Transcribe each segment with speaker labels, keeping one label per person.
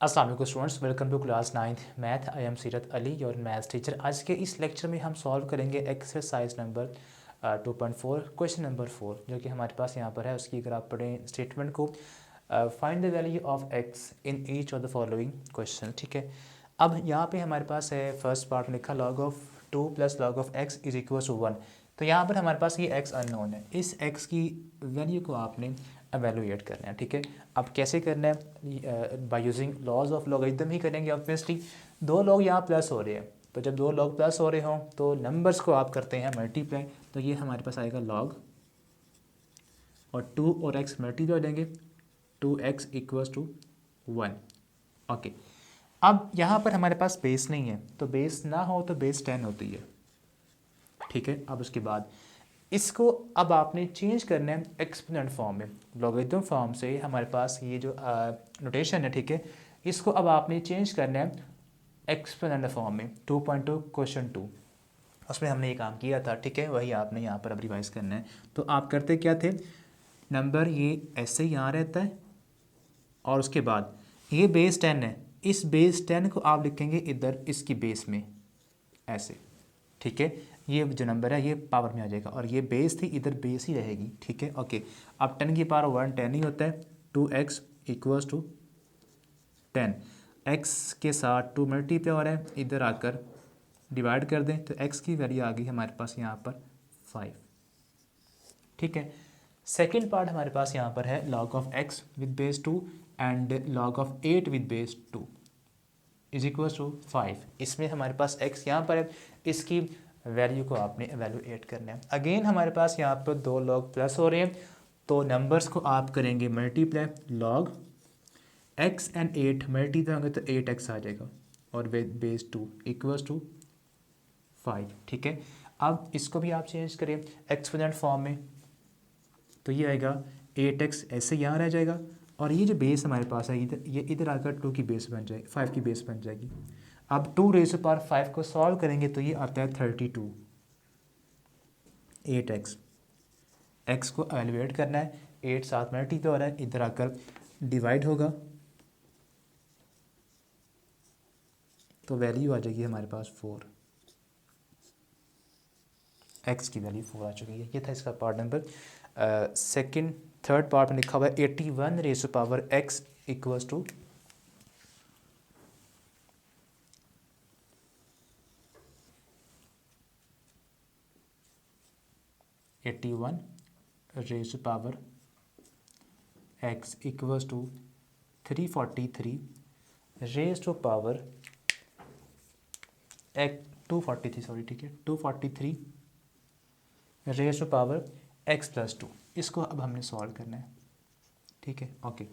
Speaker 1: अस्सलाम वालेकुम students, welcome to class 9th math. I am Seerat Ali, your maths teacher. आज के इस लेक्चर में हम सॉल्व करेंगे एक्सरसाइज नंबर 2.4 क्वेश्चन नंबर 4 जो कि हमारे पास यहाँ पर है। उसकी अगर आप पढ़ें स्टेटमेंट को, find the value of x in each of the following question. ठीक है, अब यहाँ पे हमारे पास है फर्स्ट पार्ट लिखा log of 2 plus log of x is equal to 1। तो यहाँ पर हमारे पास ये एक्स अननोन है, इस एक्स की वैल्यू को आपने एवेलुएट करना है। ठीक है, अब कैसे करना है? By using laws of logarithm ही करेंगे। ऑब्वियसली दो लॉग यहाँ प्लस हो रहे हैं, तो जब दो लॉग प्लस हो रहे हों तो नंबर्स को आप करते हैं मल्टीप्लाई। तो ये हमारे पास आएगा लॉग, और 2 और एक्स मल्टीप्लाई हो जाएंगे, 2x इक्वल्स टू 1। ओके, अब यहाँ पर हमारे पास बेस नहीं है, तो बेस ना हो तो बेस 10 होती है। ठीक है, अब उसके बाद इसको अब आपने चेंज करना है एक्सपोनेंट फॉर्म में। लॉगरिथम फॉर्म से हमारे पास ये जो नोटेशन है, ठीक है, इसको अब आपने चेंज करना है एक्सपोनेंट फॉर्म में। 2.2 क्वेश्चन 2 उसमें हमने ये काम किया था। ठीक है, वही आपने यहाँ पर अब रिवाइज करना है। तो आप करते क्या थे, नंबर ये ऐसे ही यहाँ रहता है, और उसके बाद ये बेस 10 है, इस बेस 10 को आप लिखेंगे इधर इसकी बेस में ऐसे। ठीक है, ये जो नंबर है ये पावर में आ जाएगा, और ये बेस थी इधर बेस ही रहेगी। ठीक है, ओके। अब 10 की पावर 1 10 ही होता है। 2x इक्वल्स टू 10, x के साथ 2 मल्टीप्लाई हो रहा है, इधर आकर डिवाइड कर दें तो x की वैल्यू आ गई हमारे पास यहाँ पर 5। ठीक है, सेकेंड पार्ट हमारे पास यहाँ पर है log of x with base 2 and log of 8 with base 2 is equals to 5। इसमें हमारे पास x यहाँ पर है, इसकी वैल्यू को आपने एवेलुएट करना है। अगेन हमारे पास यहाँ पर दो लॉग प्लस हो रहे हैं, तो नंबर्स को आप करेंगे multiply. Log x and 8 multiply होंगे तो 8x आ जाएगा, और बेस 2 इक्वल्स टू 5। ठीक है, अब इसको भी आप चेंज करें एक्सपोनेंट फॉर्म में, तो ये आएगा 8x ऐसे यहाँ रह जाएगा, और ये जो बेस हमारे पास है इधर, ये इधर आकर 2 की बेस बन जाएगी, 5 की बेस बन जाएगी। अब 2 रेज़ पावर 5 को सॉल्व करेंगे तो ये आता है 32। 8x, x को एवेलुएट करना है, 8 साथ मल्टीप्लाई हो रहा है, इधर आकर डिवाइड होगा तो वैल्यू आ जाएगी हमारे पास 4। x की वैल्यू 4 आ चुकी है। ये था इसका part number. Second third part में लिखा हुआ है 81 raise power x equals to 81 raise power x equals to 343 raise to power 243, sorry, ठीक है, 243 raise to power x plus 2। इसको अब हमने सॉल्व करना है। ठीक है, ओके।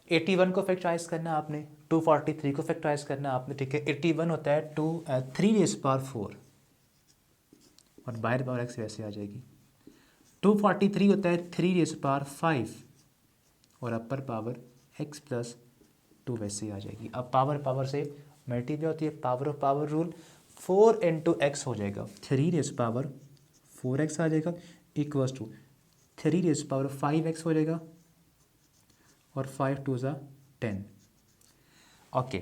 Speaker 1: 81 को फैक्टराइज करना है आपने, 243 को फैक्टराइज करना है आपने। ठीक है, 81 होता है 3 रेज़ पावर 4, और बाहर पावर x वैसे आ जाएगी। 243 होता है 3 रेज़ पावर 5, और अपर पावर x प्लस 2 वैसे आ जाएगी। अब पावर पावर से मल्टीप्लाई होती है, power of power rule, 4 into x हो जाएगा, 3 रेज़ पावर 4x आ जाएगा, equals to 3 rays power 5x हो जाएगा, और 5 2 ज़ा 10। ओके,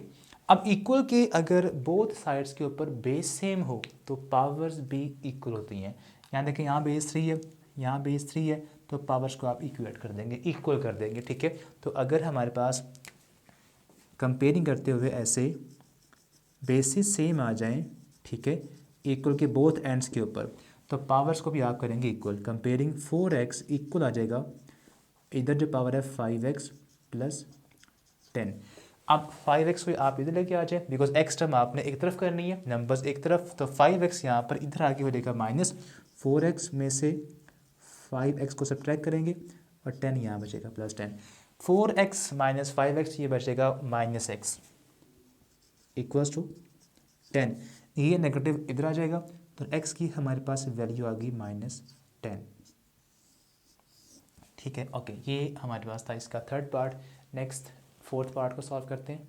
Speaker 1: अब इक्वल के अगर बोथ साइड्स के ऊपर बेस सेम हो तो पावर्स भी इक्वल होती हैं। यहाँ देखें, यहाँ बेस 3 है, यहाँ बेस 3 है, तो पावर्स को आप इक्वेट कर देंगे, इक्वल कर देंगे। ठीक है, तो अगर हमारे पास कंपेयरिंग करते हुए ऐसे बेसिस सेम आ जाएं, ठीक है, इक्वल के बोथ एंड्स के ऊपर, तो पावर्स को भी आप करेंगे इक्वल। कंपेयरिंग 4x इक्वल आ जाएगा, इधर जो पावर है 5x प्लस 10। अब 5x को आप इधर लेके आ जाए, बिकॉज x टर्म आपने एक तरफ करनी है, नंबर्स एक तरफ, तो 5x यहाँ पर इधर आगे हो जाएगा माइनस 4x में से 5x को सब्ट्रैक्ट करेंगे, और 10 यहाँ बचेगा प्लस 10। 4x माइनस 5x ये बचेगा माइनस x इक्वल्स टू 10। ये नेगेटिव इधर आ जाएगा, तो x की हमारे पास वैल्यू आ गई -10। ठीक है, ओके, ये हमारे पास था इसका third part. Next fourth part को सॉल्व करते हैं।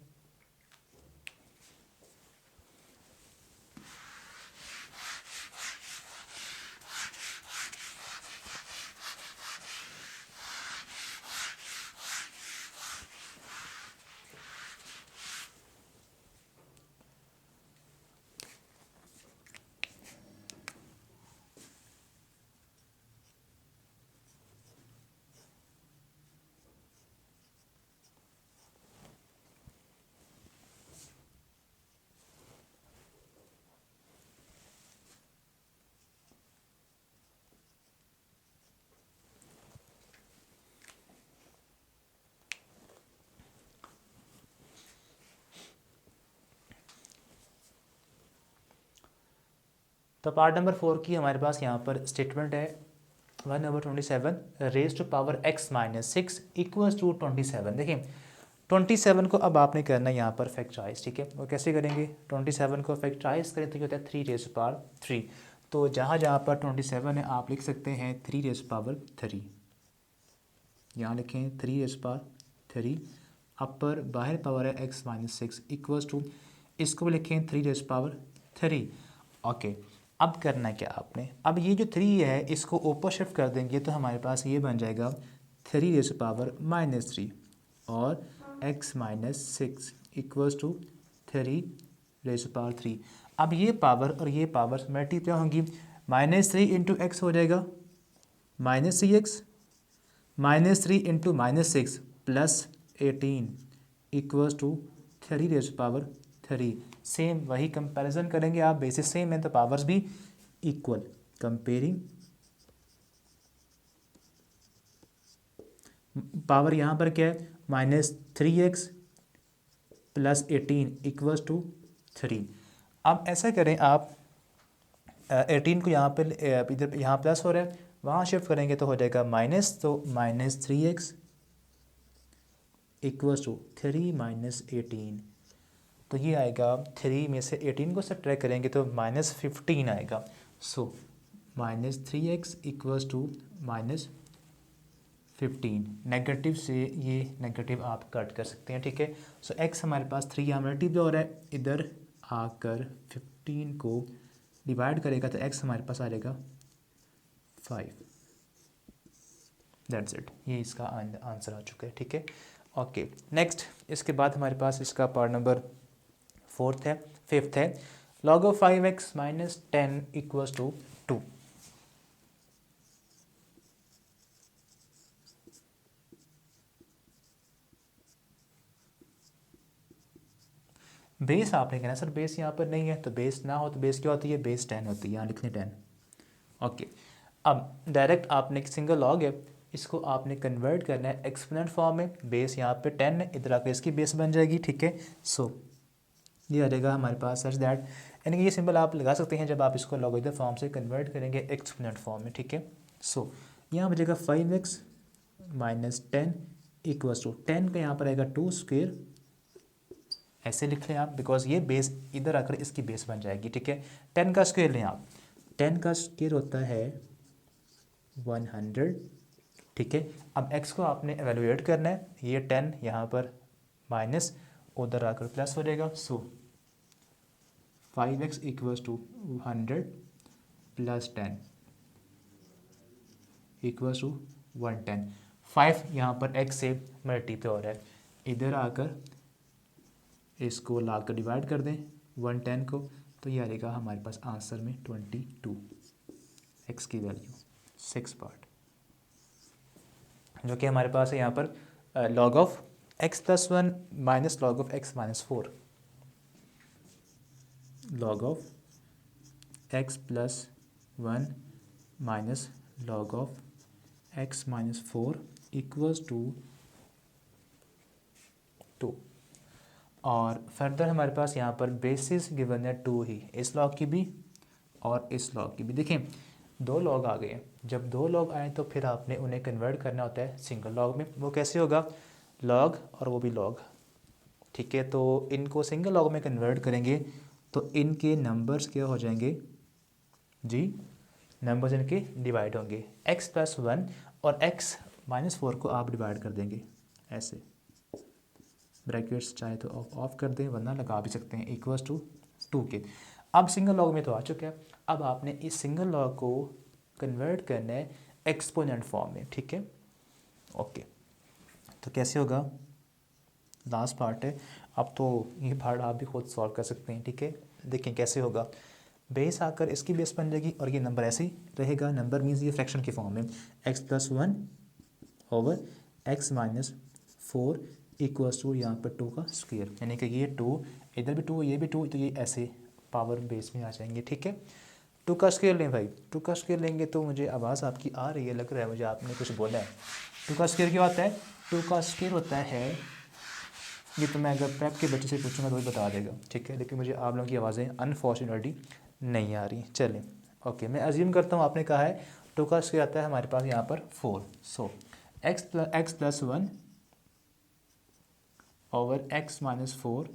Speaker 1: तो पार्ट नंबर 4 की हमारे पास यहाँ पर स्टेटमेंट है 1/27 raise to power x minus 6 equals to 27। देखिए 27 को अब आपने करना है यहाँ पर फैक्टराइज, ठीक है। वो कैसे करेंगे, 27 को फैक्टराइज करें तो ये होता है 3 रेज टू पावर 3। तो जहाँ जहाँ पर 27 है आप लिख सकते हैं 3 रेज टू पावर 3, यहाँ लिखें 3 रेज टू पावर 3, अपर बाहर पावर है x माइनस 6 इक्वल्स टू, इसको भी लिखें 3 रेज टू पावर 3। ओके, अब करना है क्या आपने, अब ये जो 3 है इसको ऊपर शिफ्ट कर देंगे तो हमारे पास ये बन जाएगा 3 रेज टू पावर माइनस 3 और x minus 6 equals to 3 raise to power 3। अब ये पावर और ये पावर मल्टीप्लाई होंगी, -3 इंटू एक्स हो जाएगा -3x, -3 into -6 plus 18 equals to 3 raise to power 3। Same वही कंपैरिजन करेंगे आप, बेसिस सेम है तो पावर्स भी इक्वल। कंपेयरिंग पावर यहाँ पर क्या है -3x प्लस 18 इक्वल्स टू 3। अब ऐसा करें आप 18 को यहाँ पे इधर यहाँ प्लस हो रहा है, वहाँ शिफ्ट करेंगे तो हो जाएगा माइनस, तो -3x इक्वल्स टू 3 माइनस 18। तो ये आएगा 3 में से 18 को सब्ट्रैक्ट करेंगे तो -15 आएगा। सो -3x इक्वल्स टू -15। नेगेटिव से ये नेगेटिव आप कट कर सकते हैं, ठीक है। सो x हमारे पास 3 यहाँ मल्टीप्लाई हो रहा है, इधर आकर 15 को डिवाइड करेगा तो x हमारे पास आ जाएगा 5। दैट्स इट, ये इसका आंसर आ चुका है, ठीक है। ओके, नेक्स्ट इसके बाद हमारे पास इसका पार्ट नंबर 5th है log of 5x minus 10 equals to 2। Base आपने कहना सर बेस यहाँ पर नहीं है, तो बेस ना हो तो बेस क्या होती है, बेस 10 होती है, यहाँ लिखने 10। ओके, अब डायरेक्ट आपने एक सिंगल लॉग है, इसको आपने कन्वर्ट करना है एक्सपोनेंट फॉर्म में। बेस यहाँ पे 10 है, इधर आकर इसकी बेस बन जाएगी, ठीक है। सो ये आ जाएगा हमारे पास सच दैट, यानी कि ये सिंबल आप लगा सकते हैं जब आप इसको लॉगरिथम फॉर्म से कन्वर्ट करेंगे एक्सपोनेंट फॉर्म में, ठीक है। सो यहाँ बचेगा 5x माइनस 10 इक्वल्स टू 10 का यहाँ पर आएगा 2 स्क्वेयर, ऐसे लिख लें आप, बिकॉज ये बेस इधर आकर इसकी बेस बन जाएगी, ठीक है। 10 का स्क्वेयर लें आप, 10 का स्क्वेयर होता है 100, ठीक है। अब x को आपने एवेलुएट करना है, ये 10 यहाँ पर माइनस उधर आकर प्लस हो जाएगा। So 5x equals to 100 plus 10 equals to 110। 5 यहाँ पर x से मल्टीप्लाई हो रहा है, इधर आकर इसको लाकर डिवाइड कर दें 110 को, तो ये आएगा हमारे पास आंसर में 22, x की वैल्यू 6 पार्ट, जो कि हमारे पास है यहाँ पर log of x plus 1 minus log of x minus 4। Log of x plus 1 minus log of x minus 4 equals to 2। और फर्दर हमारे पास यहाँ पर बेसिस गिवन है 2 ही, इस लॉग की भी और इस लॉग की भी। देखें 2 लॉग आ गए, जब 2 लॉग आए तो फिर आपने उन्हें कन्वर्ट करना होता है सिंगल लॉग में। वो कैसे होगा, लॉग और वो भी लॉग, ठीक है। तो इनको सिंगल लॉग में कन्वर्ट करेंगे तो इनके नंबर्स क्या हो जाएंगे जी, नंबर्स इनके डिवाइड होंगे। x प्लस 1 और x माइनस 4 को आप डिवाइड कर देंगे ऐसे, ब्रैकेट्स चाहे तो ऑफ कर दें वरना लगा भी सकते हैं, इक्वल्स टू 2 के। अब सिंगल लॉग में तो आ चुका है, अब आपने इस सिंगल लॉग को कन्वर्ट करना है एक्सपोनेंट फॉर्म में, ठीक है। ओके, तो कैसे होगा, लास्ट पार्ट है। अब तो ये पार्ट आप भी खुद सॉल्व कर सकते हैं, ठीक है। देखें कैसे होगा, बेस आकर इसकी बेस बन जाएगी और ये नंबर ऐसे ही रहेगा। नंबर मीन्स ये फ्रैक्शन की फॉर्म में, x plus 1 over x minus 4 equals to यहाँ पर 2 का स्क्वायर, यानी कि ये 2 इधर भी 2 ये भी 2, तो ये ऐसे पावर बेस में आ जाएंगे, ठीक है। 2 का स्क्वायर लें भाई, 2 का स्क्वायर लेंगे तो मुझे आवाज़ आपकी आ रही है, लग रहा है मुझे आपने कुछ बोला है। 2 का स्क्वायर क्या होता है, 2 का स्क्वायर होता है, ये तो मैं अगर प्रेप के बच्चे से पूछूंगा तो भी बता देगा, ठीक है। लेकिन मुझे आप लोगों की आवाज़ें अनफॉर्चुनेटली नहीं आ रही। चलें ओके, मैं अज्यूम करता हूँ आपने कहा है 2 का स्क्वायर आता है हमारे पास यहाँ पर 4। So x plus 1 over x minus 4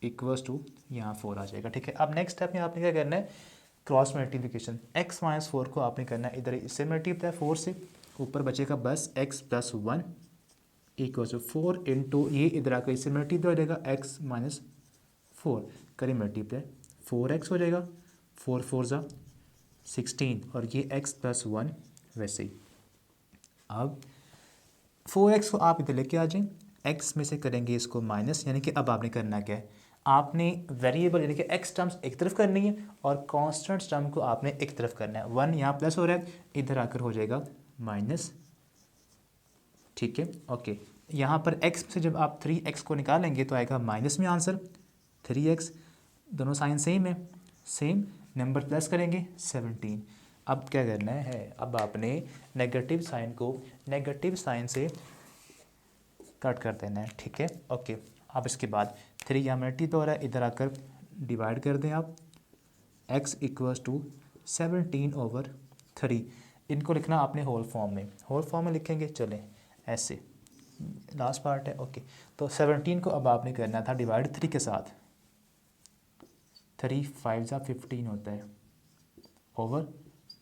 Speaker 1: equals to यहाँ 4 आ जाएगा। ठीक है, अब नेक्स्ट स्टेप में आपने क्या करना है, क्रॉस मल्टीप्लिकेशन। x माइनस 4 को आपने करना है इधर इससे मल्टीप्लाई 4 से, ऊपर बचेगा बस x plus 1 equals to 4 into ये इधर आकर इससे मल्टीप्लाई हो जाएगा x माइनस 4 करें मल्टीप्लाई 4x हो जाएगा, 4 4 ज़ा 16 और ये x प्लस 1 वैसे ही। अब 4x को आप इधर लेके आ जाएं, x में से करेंगे इसको माइनस, यानी कि अब आपने करना क्या है, आपने वेरिएबल यानी कि x टर्म्स एक तरफ करनी है और कांस्टेंट टर्म को आपने एक तरफ करना है। 1 यहाँ प्लस हो रहा है, इधर आकर हो जाएगा माइनस। ठीक है, ओके, यहाँ पर x से जब आप 3x को निकालेंगे तो आएगा माइनस में आंसर 3x, दोनों साइन सेम है, सेम नंबर प्लस करेंगे 17। अब क्या करना है, अब आपने नेगेटिव साइन को नेगेटिव साइन से कट कर देना है। ठीक है, ओके, अब इसके बाद 3 यहाँ मल्टीप्लाई हो रहा है, इधर आकर डिवाइड कर दें आप, x इक्वल्स टू 17 ओवर 3। इनको लिखना आपने होल फॉर्म में लिखेंगे, चलें ऐसे, लास्ट पार्ट है। ओके, तो 17 को अब आपने करना था डिवाइड 3 के साथ, 3 5 ज़ा 15 होता है ओवर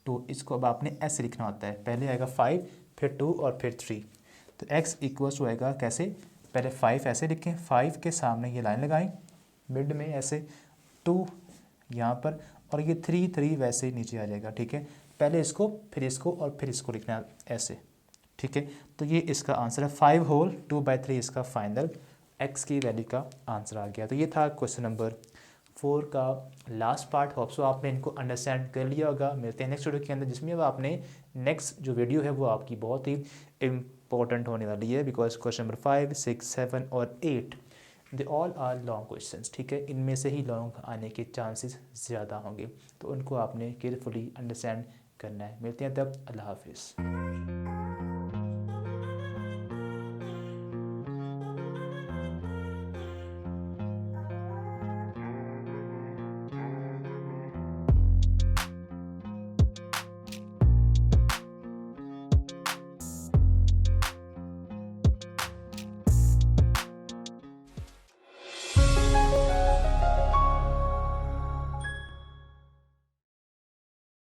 Speaker 1: 2। इसको अब आपने ऐसे लिखना होता है, पहले आएगा 5 फिर 2 और फिर 3। तो x इक्वल्स होएगा कैसे, पहले 5 ऐसे लिखें, 5 के सामने ये लाइन लगाएं मिड में ऐसे, 2 यहाँ पर और ये 3 3 वैसे ही नीचे आ जाएगा। ठीक है, पहले इसको फिर इसको और फिर इसको लिखना है ऐसे। ठीक है, तो ये इसका आंसर है 5 होल 2/3 इसका फाइनल x की वैल्यू का आंसर आ गया। तो ये था क्वेश्चन नंबर 4 का लास्ट पार्ट। होप सो आपने इनको अंडरस्टैंड कर लिया होगा। मिलते हैं नेक्स्ट वीडियो के अंदर, जिसमें अब आपने नेक्स्ट जो वीडियो है वो आपकी बहुत ही इंपॉर्टेंट होने वाली है, बिकॉज क्वेश्चन नंबर 5 6 7 और 8 they all are long questions. ठीक है, इनमें से ही लॉन्ग आने के चांसेस ज़्यादा होंगे, तो उनको आपने केयरफुली अंडरस्टैंड करना है। मिलते हैं तब, अल्लाह हाफिज़।